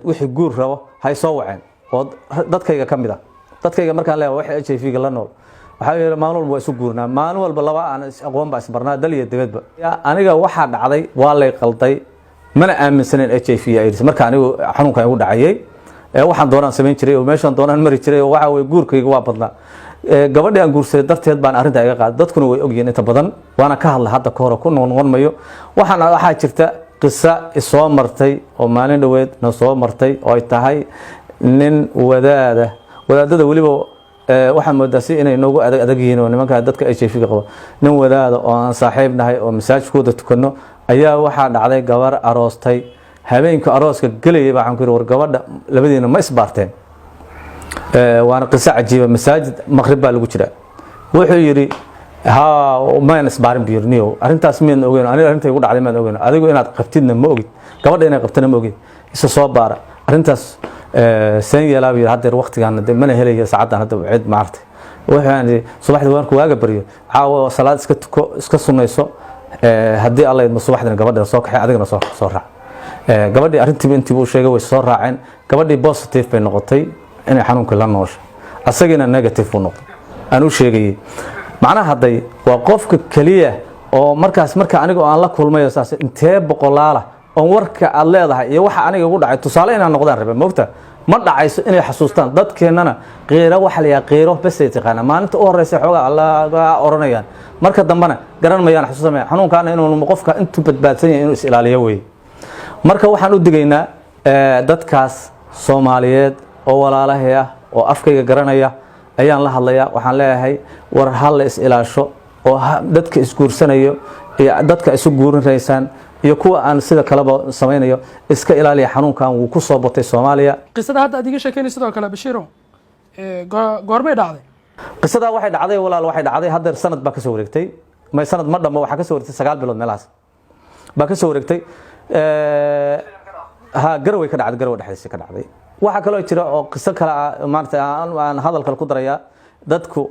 wixii guur rabo hay soo waceen oo dadkayga kamid ah dadkayga markaan leeyahay wax HIV ga la nool waxa yeelay maalin walba isu guurnaa maalin walba laba aan aqoon baa isbarnaa dal iyo dibadba aniga waxa dhacday waa lay qalday mana aaminsanen HIV AIDS marka anigu xanuunkan igu dhacayay waxaan doonaan sameyn jiray oo meeshan doonaan mari jiray oo waxa way guurkayga waa badnaa gabadhii aan guursaday darteed baan arinta iga qaaday dadkuna way ogyihiin inta badan waana ka hadlay hadda ka hor ku noqon mayo waxa jirta qisa isoo martay oo maalin dhaweed na soo martay oo ay tahay nin wadaadada waliba waxaan moodaa inay noogu adag yihiin oo nimanka dadka HIV ga qaba nin wadaada oo aan saaxiibnahay oo masaajidkooda tukano ayaa waxa dhacday gabar aroostay habeenka arooska galay baan ku war gabadha labadiina ma isbaarteen waana qisa cajiiba masaajid maghrib baa lagu jira wuxuu yiri ma isbaarin biirniyo arintaas meen ogeyn aniga arintay ugu dhacday ma ogeyn adigu inaad qabtidna ma ogid gabadha inay qabtana ma ogid isa soo baara arintaas seen yeelaabi hadda waqtigan mana helaya saacadan hadda cid maartay waxaan subaxdii waan ku waaga bariyo caawa salaad iska tuko iska sunayso hadii Allah idmo subaxdina gabadha soo kaxay adigna soo raac gabadhii arintii intii uu sheegay way soo raaceen gabadhii positive bay noqotay inay xanuunka la noosho asagina negative uu noqdo aan u sheegay macnaha haday waa qofka kaliya oo marka aniga aan la kulmayo saas intee boqolaala oo warka aad leedahay iyo waxa aniga ugu dhacay tusaale inaan noqdaan rabay moogta ma dhacayso inay xasuustaan dadkeenana qeero waxa la qeero bas ay taqaan maalinta u horeysay xogaa Allah oranayaan marka dambana garan mayaan xasuusamay xanuunkaana inuu qofka intuu badbaadsan yahay inuu is ilaaliyo way marka waxaan u digaynaa dadkaas Soomaaliyeed oo walaalahay ah oo afkayga garanaya ayaan la hadlayaa waxaan leeyahay war hal is ilaasho oo dadka isguursanayo iyo dadka isu guurinaysan iyo kuwa aan sida kaleba sameeyo iska ilaaliya xanuunkan uu ku soo batay Soomaaliya qisada hadda adiga sheekeynay sidoo kale Bashiiro goormay dhacday qisada waxay dhacday walaal waxay dhacday hadda sanad ba ka soo wareegtay ma sanad ma dhamo waxa ka soo wareegtay 9 bilood meelaas ba ka soo wareegtay garaway ka dhacday garaway dhaxaysi ka dhacday waxa kale oo jira oo qiso kale maartay aan hadal kale ku daraya dadku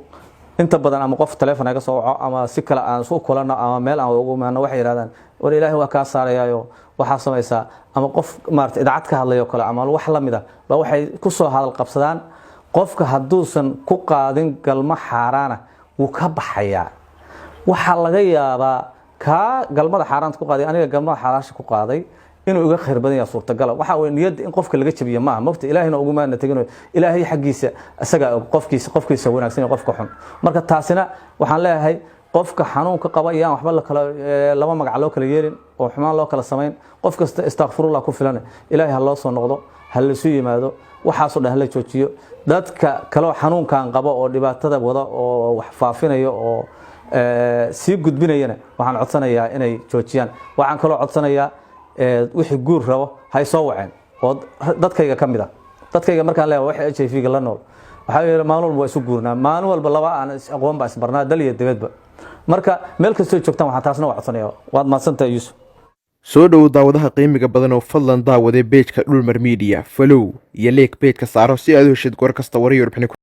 inta badan ama qof telefoon iga soo waco ama si kale aan soo kulano ama meel aan ugu maano waxay yiraahdaan war Ilaahay waa ka saarayaayo waxa sameeysa ama qof maartay idacad ka hadlayo kale ama wax la mid ah ba waxay ku soo hadal qabsadaan qofka haduusan ku qaadin galma xaaraana wuu ka baxayaa waxa laga yaabaa ka galmada xaaraanta ku qaaday aniga galmada xalaasha ku qaaday inuu uga khayr badan yahay suurtagal waxa way niyad in qofka laga jabiyo ma moogta Ilaahayna ugu maana tagino Ilaahay xaqiisa asaga qofkiisa wanaagsan iyo qofka xun marka taasina waxaan leeyahay qofka xanuunka qaba iyo waxba la kala laba magac loo kala yeelin oo xumaan loo kala sameyn qof kasta astaghfirullah ku filan Ilaahay ha loo soo noqdo hal la soo yimaado waxa soo dhahan la joojiyo dadka kale xanuunkan qaba oo dhibaatada wada oo wax faafinayo oo si gudbinayna waxaan codsanayaa inay joojiyaan waxaan kale codsanayaa wixii guur rabo hay soo waceen oo dadkayga kamid ah dadkayga markaan leeyahay wax HIV ga la nool waxa yeelay maalin walba isu guurnaa maalin walba laba aan aqoon baa isbarnaa dal iyo dibadba marka meel kasta joogtaan waxaan taasna codsanayaa waad maadsantahay Yuusuf soo dhow daawadaha qiimiga badan oo fadlan daawade page-ka Dhulmar Media follow iyo like page-ka saaro si aad u heshid goor kasta war iyo warbixin